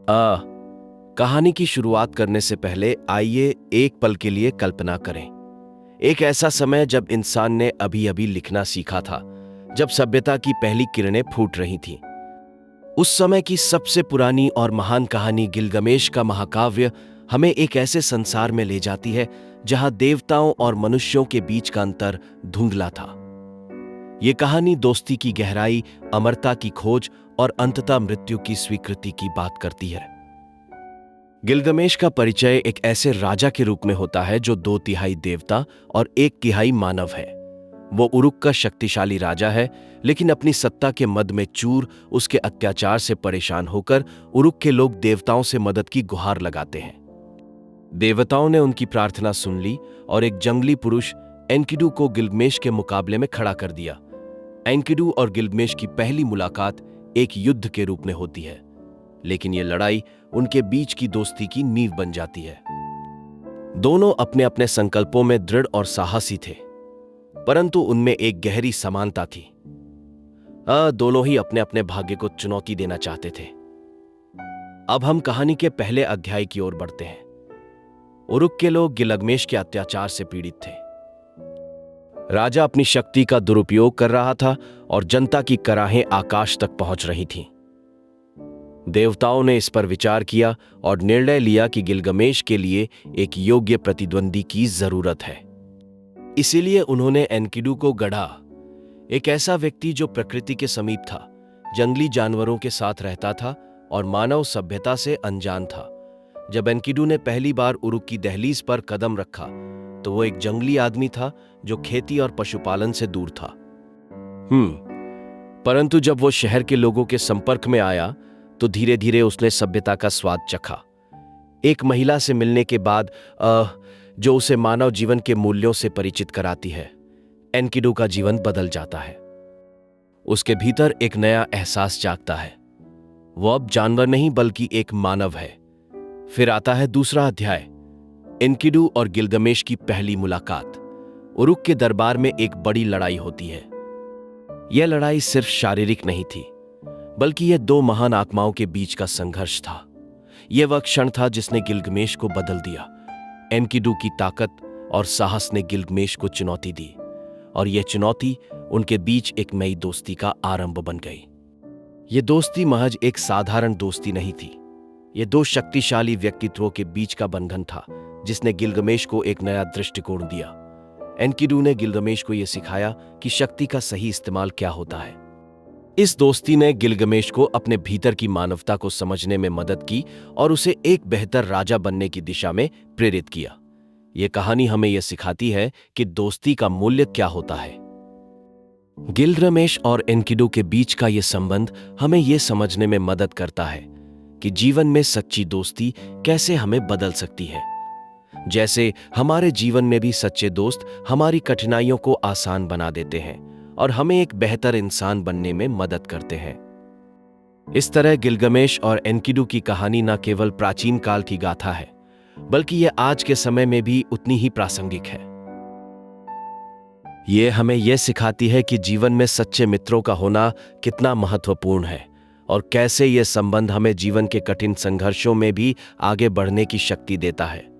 आ कहानी की शुरुआत करने से पहले आइए एक पल के लिए कल्पना करें। एक ऐसा समय जब इंसान ने अभी अभी लिखना सीखा था, जब सभ्यता की पहली किरणें फूट रही थीं। उस समय की सबसे पुरानी और महान कहानी गिलगमेश का महाकाव्य हमें एक ऐसे संसार में ले जाती है जहां देवताओं और मनुष्यों के बीच का अंतर धुंधला था। ये कहानी दोस्ती की गहराई, अमरता की खोज और अंततः मृत्यु की स्वीकृति की बात करती है। गिलगमेश का परिचय एक ऐसे राजा के रूप में होता है जो 2/3 देवता और 1/3 मानव है। वो उरुक का शक्तिशाली राजा है, लेकिन अपनी सत्ता के मद में चूर, उसके अत्याचार से परेशान होकर उरुक के लोग देवताओं से मदद की गुहार लगाते हैं। देवताओं ने उनकी प्रार्थना सुन ली और एक जंगली पुरुष एनकिडू को गिलगमेश के मुकाबले में खड़ा कर दिया। एनकिडू और गिलगमेश की पहली मुलाकात एक युद्ध के रूप में होती है, लेकिन यह लड़ाई उनके बीच की दोस्ती की नींव बन जाती है। दोनों अपने अपने संकल्पों में दृढ़ और साहसी थे, परंतु उनमें एक गहरी समानता थी। दोनों ही अपने अपने भाग्य को चुनौती देना चाहते थे। अब हम कहानी के पहले अध्याय की ओर बढ़ते हैं। उरुक के लोग गिलगमेश के अत्याचार से पीड़ित थे। राजा अपनी शक्ति का दुरुपयोग कर रहा था और जनता की कराहें आकाश तक पहुंच रही थीं। देवताओं ने इस पर विचार किया और निर्णय लिया कि गिलगमेश के लिए एक योग्य प्रतिद्वंदी की जरूरत है। इसीलिए उन्होंने एनकिडू को गढ़ा, एक ऐसा व्यक्ति जो प्रकृति के समीप था, जंगली जानवरों के साथ रहता था और मानव सभ्यता से अनजान था। जब एनकिडू ने पहली बार उरुक की दहलीज पर कदम रखा तो वो एक जंगली आदमी था जो खेती और पशुपालन से दूर था। परंतु जब वो शहर के लोगों के संपर्क में आया तो धीरे धीरे उसने सभ्यता का स्वाद चखा। एक महिला से मिलने के बाद जो उसे मानव जीवन के मूल्यों से परिचित कराती है, एनकिडू का जीवन बदल जाता है। उसके भीतर एक नया एहसास जागता है। वो अब जानवर नहीं बल्कि एक मानव है। फिर आता है दूसरा अध्याय, एनकिडू और गिलगमेश की पहली मुलाकात। उरुक के दरबार में एक बड़ी लड़ाई होती है। यह लड़ाई सिर्फ शारीरिक नहीं थी, बल्कि यह 2 महान आत्माओं के बीच का संघर्ष था। यह वह क्षण था जिसने गिलगमेश को बदल दिया। एनकिडू की ताकत और साहस ने गिलगमेश को चुनौती दी, और यह चुनौती उनके बीच एक नई दोस्ती का आरंभ बन गई। यह दोस्ती महज एक साधारण दोस्ती नहीं थी। यह 2 शक्तिशाली व्यक्तित्वों के बीच का बंधन था, जिसने गिलगमेश को एक नया दृष्टिकोण दिया। एनकिडू ने गिलगमेश को यह सिखाया कि शक्ति का सही इस्तेमाल क्या होता है। इस दोस्ती ने गिलगमेश को अपने भीतर की मानवता को समझने में मदद की और उसे एक बेहतर राजा बनने की दिशा में प्रेरित किया। यह कहानी हमें यह सिखाती है कि दोस्ती का मूल्य क्या होता है। गिलगमेश और एनकिडू के बीच का यह संबंध हमें यह समझने में मदद करता है कि जीवन में सच्ची दोस्ती कैसे हमें बदल सकती है। जैसे हमारे जीवन में भी सच्चे दोस्त हमारी कठिनाइयों को आसान बना देते हैं और हमें एक बेहतर इंसान बनने में मदद करते हैं। इस तरह गिलगमेश और एनकिडू की कहानी न केवल प्राचीन काल की गाथा है, बल्कि यह आज के समय में भी उतनी ही प्रासंगिक है। यह हमें यह सिखाती है कि जीवन में सच्चे मित्रों का होना कितना महत्वपूर्ण है और कैसे यह संबंध हमें जीवन के कठिन संघर्षों में भी आगे बढ़ने की शक्ति देता है।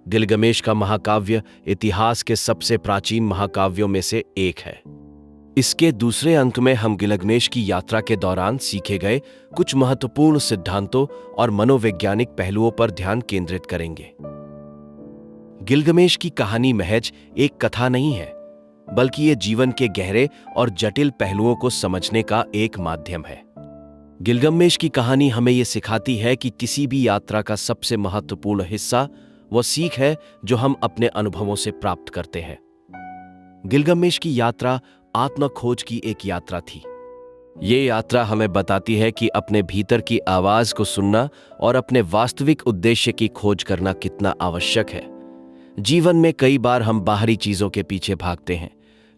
गिलगमेश का महाकाव्य इतिहास के सबसे प्राचीन महाकाव्यों में से एक है। इसके दूसरे अंक में हम गिलगमेश की यात्रा के दौरान सीखे गए कुछ महत्वपूर्ण सिद्धांतों और मनोवैज्ञानिक पहलुओं पर ध्यान केंद्रित करेंगे। गिलगमेश की कहानी महज एक कथा नहीं है, बल्कि यह जीवन के गहरे और जटिल पहलुओं को समझने का एक माध्यम है। गिलगमेश की कहानी हमें यह सिखाती है कि किसी भी यात्रा का सबसे महत्वपूर्ण हिस्सा वह सीख है जो हम अपने अनुभवों से प्राप्त करते हैं। गिलगमेश की यात्रा आत्म खोज की एक यात्रा थी। ये यात्रा हमें बताती है कि अपने भीतर की आवाज को सुनना और अपने वास्तविक उद्देश्य की खोज करना कितना आवश्यक है। जीवन में कई बार हम बाहरी चीजों के पीछे भागते हैं,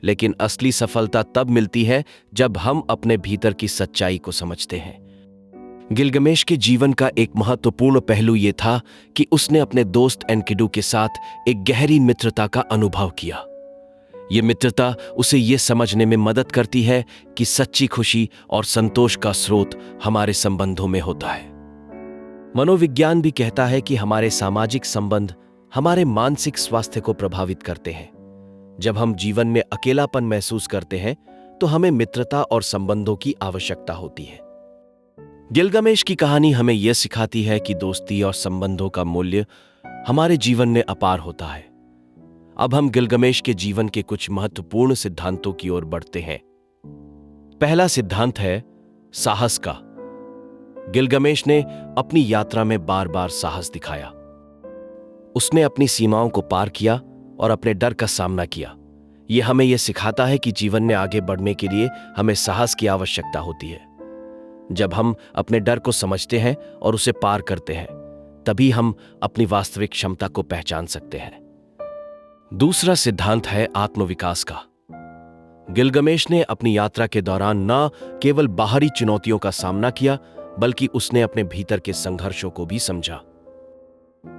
लेकिन असली सफलता तब मिलती है जब हम अपने भीतर की सच्चाई को समझते हैं। गिलगमेश के जीवन का एक महत्वपूर्ण पहलू यह था कि उसने अपने दोस्त एनकिडू के साथ एक गहरी मित्रता का अनुभव किया। यह मित्रता उसे यह समझने में मदद करती है कि सच्ची खुशी और संतोष का स्रोत हमारे संबंधों में होता है। मनोविज्ञान भी कहता है कि हमारे सामाजिक संबंध हमारे मानसिक स्वास्थ्य को प्रभावित करते हैं। जब हम जीवन में अकेलापन महसूस करते हैं तो हमें मित्रता और संबंधों की आवश्यकता होती है। गिलगामेश की कहानी हमें यह सिखाती है कि दोस्ती और संबंधों का मूल्य हमारे जीवन में अपार होता है। अब हम गिलगामेश के जीवन के कुछ महत्वपूर्ण सिद्धांतों की ओर बढ़ते हैं। पहला सिद्धांत है साहस का। गिलगामेश ने अपनी यात्रा में बार बार साहस दिखाया। उसने अपनी सीमाओं को पार किया और अपने डर का सामना किया। यह हमें यह सिखाता है कि जीवन में आगे बढ़ने के लिए हमें साहस की आवश्यकता होती है। जब हम अपने डर को समझते हैं और उसे पार करते हैं, तभी हम अपनी वास्तविक क्षमता को पहचान सकते हैं। दूसरा सिद्धांत है आत्मविकास का। गिलगामेश ने अपनी यात्रा के दौरान न केवल बाहरी चुनौतियों का सामना किया, बल्कि उसने अपने भीतर के संघर्षों को भी समझा।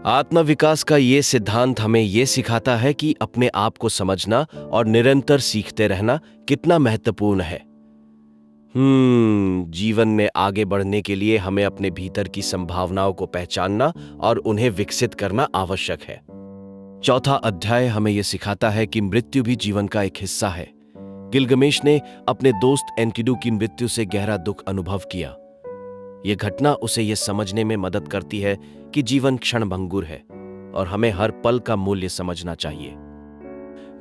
आत्मविकास का यह सिद्धांत हमें यह सिखाता है कि अपने आप को समझना और निरंतर सीखते रहना कितना महत्वपूर्ण है। जीवन में आगे बढ़ने के लिए हमें अपने भीतर की संभावनाओं को पहचानना और उन्हें विकसित करना आवश्यक है। चौथा अध्याय हमें यह सिखाता है कि मृत्यु भी जीवन का एक हिस्सा है। गिलगामेश ने अपने दोस्त एनकिडू की मृत्यु से गहरा दुख अनुभव किया। यह घटना उसे यह समझने में मदद करती है कि जीवन क्षणभंगुर है और हमें हर पल का मूल्य समझना चाहिए।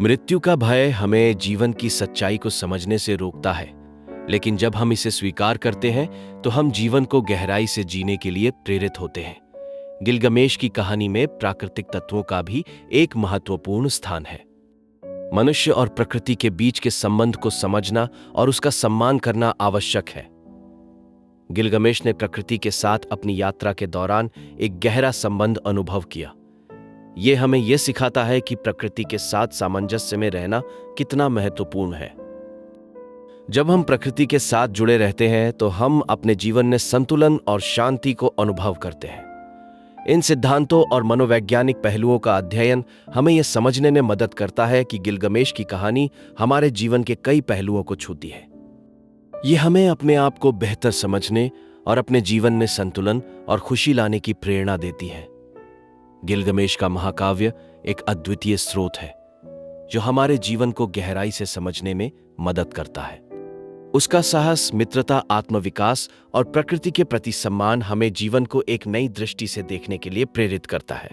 मृत्यु का भय हमें जीवन की सच्चाई को समझने से रोकता है, लेकिन जब हम इसे स्वीकार करते हैं तो हम जीवन को गहराई से जीने के लिए प्रेरित होते हैं। गिलगामेश की कहानी में प्राकृतिक तत्वों का भी एक महत्वपूर्ण स्थान है। मनुष्य और प्रकृति के बीच के संबंध को समझना और उसका सम्मान करना आवश्यक है। गिलगामेश ने प्रकृति के साथ अपनी यात्रा के दौरान एक गहरा संबंध अनुभव किया। यह हमें यह सिखाता है कि प्रकृति के साथ सामंजस्य में रहना कितना महत्वपूर्ण है। जब हम प्रकृति के साथ जुड़े रहते हैं तो हम अपने जीवन में संतुलन और शांति को अनुभव करते हैं। इन सिद्धांतों और मनोवैज्ञानिक पहलुओं का अध्ययन हमें यह समझने में मदद करता है कि गिलगामेश की कहानी हमारे जीवन के कई पहलुओं को छूती है। यह हमें अपने आप को बेहतर समझने और अपने जीवन में संतुलन और खुशी लाने की प्रेरणा देती है। गिलगामेश का महाकाव्य एक अद्वितीय स्रोत है जो हमारे जीवन को गहराई से समझने में मदद करता है। उसका साहस, मित्रता, आत्मविकास और प्रकृति के प्रति सम्मान हमें जीवन को एक नई दृष्टि से देखने के लिए प्रेरित करता है।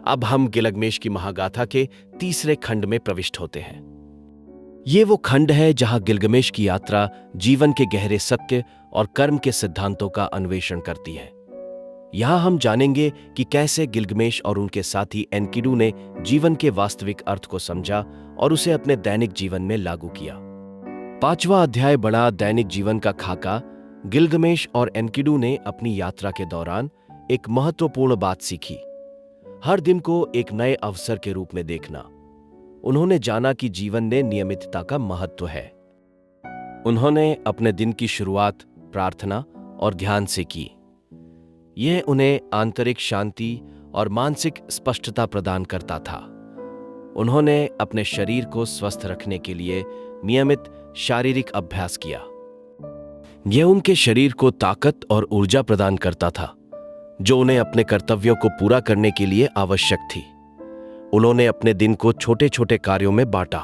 अब हम गिलगामेश की महागाथा के तीसरे खंड में प्रविष्ट होते हैं। ये वो खंड है जहां गिलगामेश की यात्रा जीवन के गहरे सत्य और कर्म के सिद्धांतों का अन्वेषण करती है। यहां हम जानेंगे कि कैसे गिलगामेश और उनके साथी एनकिडू ने जीवन के वास्तविक अर्थ को समझा और उसे अपने दैनिक जीवन में लागू किया। पांचवा अध्याय बड़ा दैनिक जीवन का खाका। गिलगामेश और एनकिडू ने अपनी यात्रा के दौरान एक महत्वपूर्ण बात सीखी: हर दिन को एक नए अवसर के रूप में देखना। उन्होंने जाना कि जीवन में नियमितता का महत्व है। उन्होंने अपने दिन की शुरुआत प्रार्थना और ध्यान से की। यह उन्हें आंतरिक शांति और मानसिक स्पष्टता प्रदान करता था। उन्होंने अपने शरीर को स्वस्थ रखने के लिए नियमित शारीरिक अभ्यास किया। यह उनके शरीर को ताकत और ऊर्जा प्रदान करता था, जो उन्हें अपने कर्तव्यों को पूरा करने के लिए आवश्यक थी। उन्होंने अपने दिन को छोटे छोटे कार्यों में बांटा।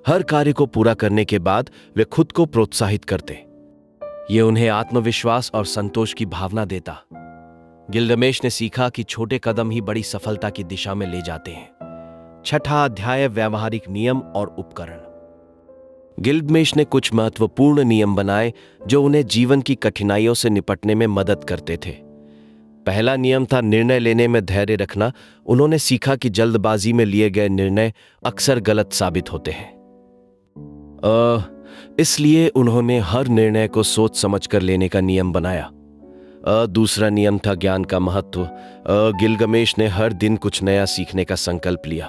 हर कार्य को पूरा करने के बाद वे खुद को प्रोत्साहित करते। ये उन्हें आत्मविश्वास और संतोष की भावना देता। गिलगामेश ने सीखा कि छोटे कदम ही बड़ी सफलता की दिशा में ले जाते हैं। छठा अध्याय व्यावहारिक नियम और उपकरण। गिलगामेश ने कुछ महत्वपूर्ण नियम बनाए जो उन्हें जीवन की कठिनाइयों से निपटने में मदद करते थे। पहला नियम था निर्णय लेने में धैर्य रखना। उन्होंने सीखा कि जल्दबाजी में लिए गए निर्णय अक्सर गलत साबित होते हैं। इसलिए उन्होंने हर निर्णय को सोच समझकर लेने का नियम बनाया। दूसरा नियम था ज्ञान का महत्व। गिलगामेश ने हर दिन कुछ नया सीखने का संकल्प लिया।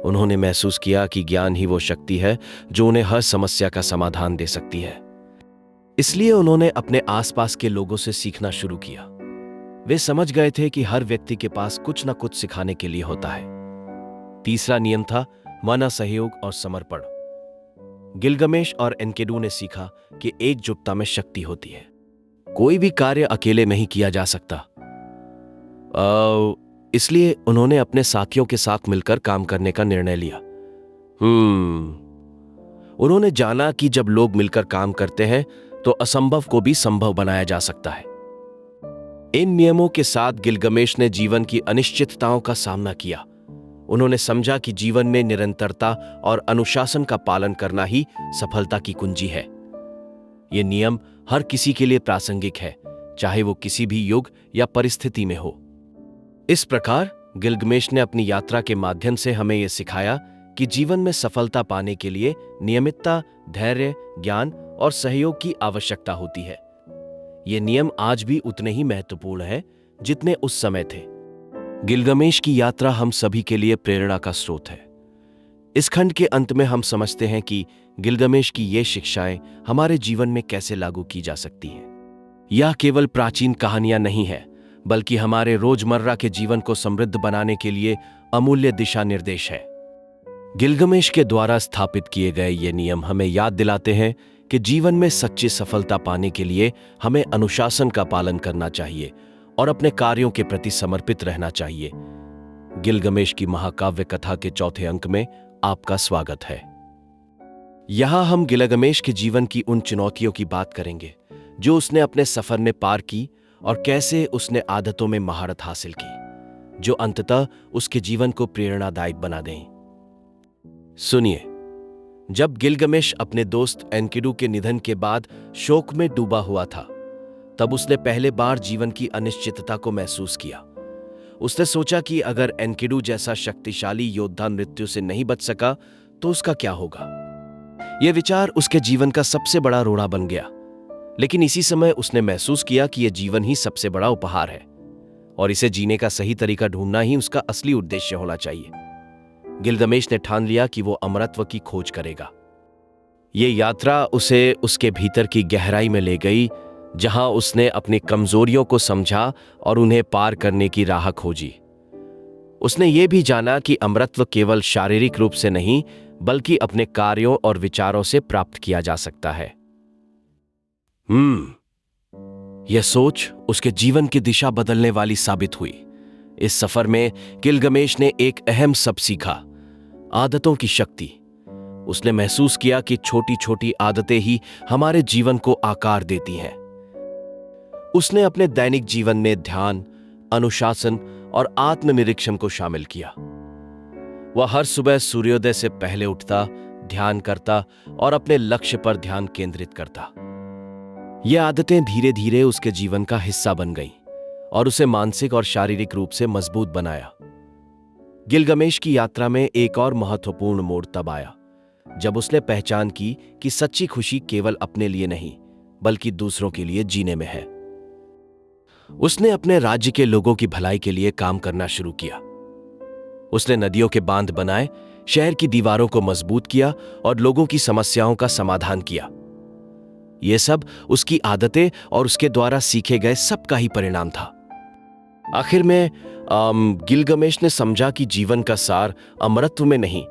उन्होंने महसूस किया कि ज्ञान ही वो शक्ति है जो उन्हें हर समस्या का समाधान दे सकती है। इसलिए उन्होंने अपने आसपास के लोगों से सीखना शुरू किया। वे समझ गए थे कि हर व्यक्ति के पास कुछ न कुछ सिखाने के लिए होता है। तीसरा नियम था मानव सहयोग और समर्पण। गिलगामेश और एनकिडू ने सीखा कि एकजुटता में शक्ति होती है। कोई भी कार्य अकेले नहीं किया जा सकता। इसलिए उन्होंने अपने साथियों के साथ मिलकर काम करने का निर्णय लिया। उन्होंने जाना कि जब लोग मिलकर काम करते हैं तो असंभव को भी संभव बनाया जा सकता है। इन नियमों के साथ गिलगमेश ने जीवन की अनिश्चितताओं का सामना किया। उन्होंने समझा कि जीवन में निरंतरता और अनुशासन का पालन करना ही सफलता की कुंजी है। ये नियम हर किसी के लिए प्रासंगिक है, चाहे वो किसी भी युग या परिस्थिति में हो। इस प्रकार गिलगमेश ने अपनी यात्रा के माध्यम से हमें यह सिखाया कि जीवन में सफलता पाने के लिए नियमितता, धैर्य, ज्ञान और सहयोग की आवश्यकता होती है। ये नियम आज भी उतने ही महत्वपूर्ण हैं जितने उस समय थे। गिलगमेश की यात्रा हम सभी के लिए प्रेरणा का स्रोत है। इस खंड के अंत में हम समझते हैं कि गिलगमेश की ये शिक्षाएं हमारे जीवन में कैसे लागू की जा सकती हैं। यह केवल प्राचीन कहानियां नहीं है, बल्कि हमारे रोजमर्रा के जीवन को समृद्ध बनाने के लिए अमूल्य दिशा निर्देश है। गिलगमेश के द्वारा स्थापित किए गए ये नियम हमें याद दिलाते हैं कि जीवन में सच्ची सफलता पाने के लिए हमें अनुशासन का पालन करना चाहिए और अपने कार्यों के प्रति समर्पित रहना चाहिए। गिलगमेश की महाकाव्य कथा के चौथे अंक में आपका स्वागत है। यहां हम गिलगमेश के जीवन की उन चुनौतियों की बात करेंगे जो उसने अपने सफर में पार की और कैसे उसने आदतों में महारत हासिल की जो अंततः उसके जीवन को प्रेरणादायक बना दें। सुनिए, जब गिलगमेश अपने दोस्त एनकिडू के निधन के बाद शोक में डूबा हुआ था, तब उसने पहले बार जीवन की अनिश्चितता को महसूस किया। उसने सोचा कि अगर एनकिडू जैसा शक्तिशाली योद्धा मृत्यु से नहीं बच सका तो उसका क्या होगा। यह विचार उसके जीवन का सबसे बड़ा रोड़ा बन गया। लेकिन इसी समय उसने महसूस किया कि यह जीवन ही सबसे बड़ा उपहार है और इसे जीने का सही तरीका ढूंढना ही उसका असली उद्देश्य होना चाहिए। गिलगमेश ने ठान लिया कि वो अमरत्व की खोज करेगा। ये यात्रा उसे उसके भीतर की गहराई में ले गई, जहां उसने अपनी कमजोरियों को समझा और उन्हें पार करने की राह खोजी। उसने ये भी जाना कि अमरत्व केवल शारीरिक रूप से नहीं, बल्कि अपने कार्यों और विचारों से प्राप्त किया जा सकता है। यह सोच उसके जीवन की दिशा बदलने वाली साबित हुई। इस सफर में गिलगमेश ने एक अहम सबक सीखा, आदतों की शक्ति। उसने महसूस किया कि छोटी छोटी आदतें ही हमारे जीवन को आकार देती हैं। उसने अपने दैनिक जीवन में ध्यान, अनुशासन और आत्मनिरीक्षण को शामिल किया। वह हर सुबह सूर्योदय से पहले उठता, ध्यान करता और अपने लक्ष्य पर ध्यान केंद्रित करता। ये आदतें धीरे धीरे उसके जीवन का हिस्सा बन गईं और उसे मानसिक और शारीरिक रूप से मजबूत बनाया। गिलगमेश की यात्रा में एक और महत्वपूर्ण मोड़ तब आया जब उसने पहचान की कि सच्ची खुशी केवल अपने लिए नहीं, बल्कि दूसरों के लिए जीने में है। उसने अपने राज्य के लोगों की भलाई के लिए काम करना शुरू किया। उसने नदियों के बांध बनाए, शहर की दीवारों को मजबूत किया और लोगों की समस्याओं का समाधान किया। यह सब उसकी आदतें और उसके द्वारा सीखे गए सबका ही परिणाम था। आखिर में गिलगमेश ने समझा कि जीवन का सार अमरत्व में नहीं,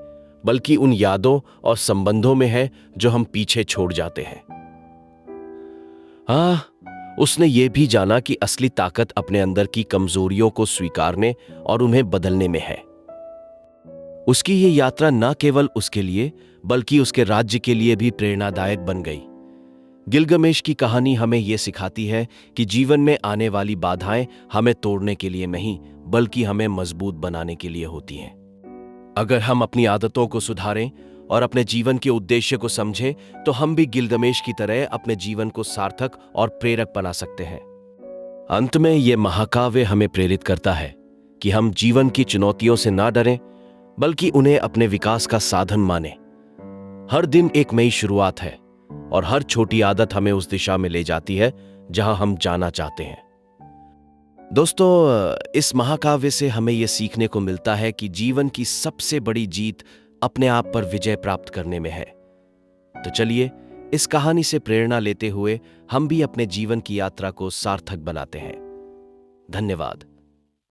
बल्कि उन यादों और संबंधों में है जो हम पीछे छोड़ जाते हैं। उसने ये भी जाना कि असली ताकत अपने अंदर की कमजोरियों को स्वीकारने और उन्हें बदलने में है। उसकी ये यात्रा न केवल उसके लिए, बल्कि उसके राज्य के लिए भी प्रेरणादायक बन गई। गिलगमेश की कहानी हमें यह सिखाती है कि जीवन में आने वाली बाधाएं हमें तोड़ने के लिए नहीं, बल्कि हमें मजबूत बनाने के लिए होती हैं। अगर हम अपनी आदतों को सुधारें और अपने जीवन के उद्देश्य को समझें, तो हम भी गिलगमेश की तरह अपने जीवन को सार्थक और प्रेरक बना सकते हैं। अंत में यह महाकाव्य हमें प्रेरित करता है कि हम जीवन की चुनौतियों से ना डरें, बल्कि उन्हें अपने विकास का साधन मानें। हर दिन एक नई शुरुआत है और हर छोटी आदत हमें उस दिशा में ले जाती है जहां हम जाना चाहते हैं। दोस्तों, इस महाकाव्य से हमें यह सीखने को मिलता है कि जीवन की सबसे बड़ी जीत अपने आप पर विजय प्राप्त करने में है। तो चलिए, इस कहानी से प्रेरणा लेते हुए हम भी अपने जीवन की यात्रा को सार्थक बनाते हैं। धन्यवाद।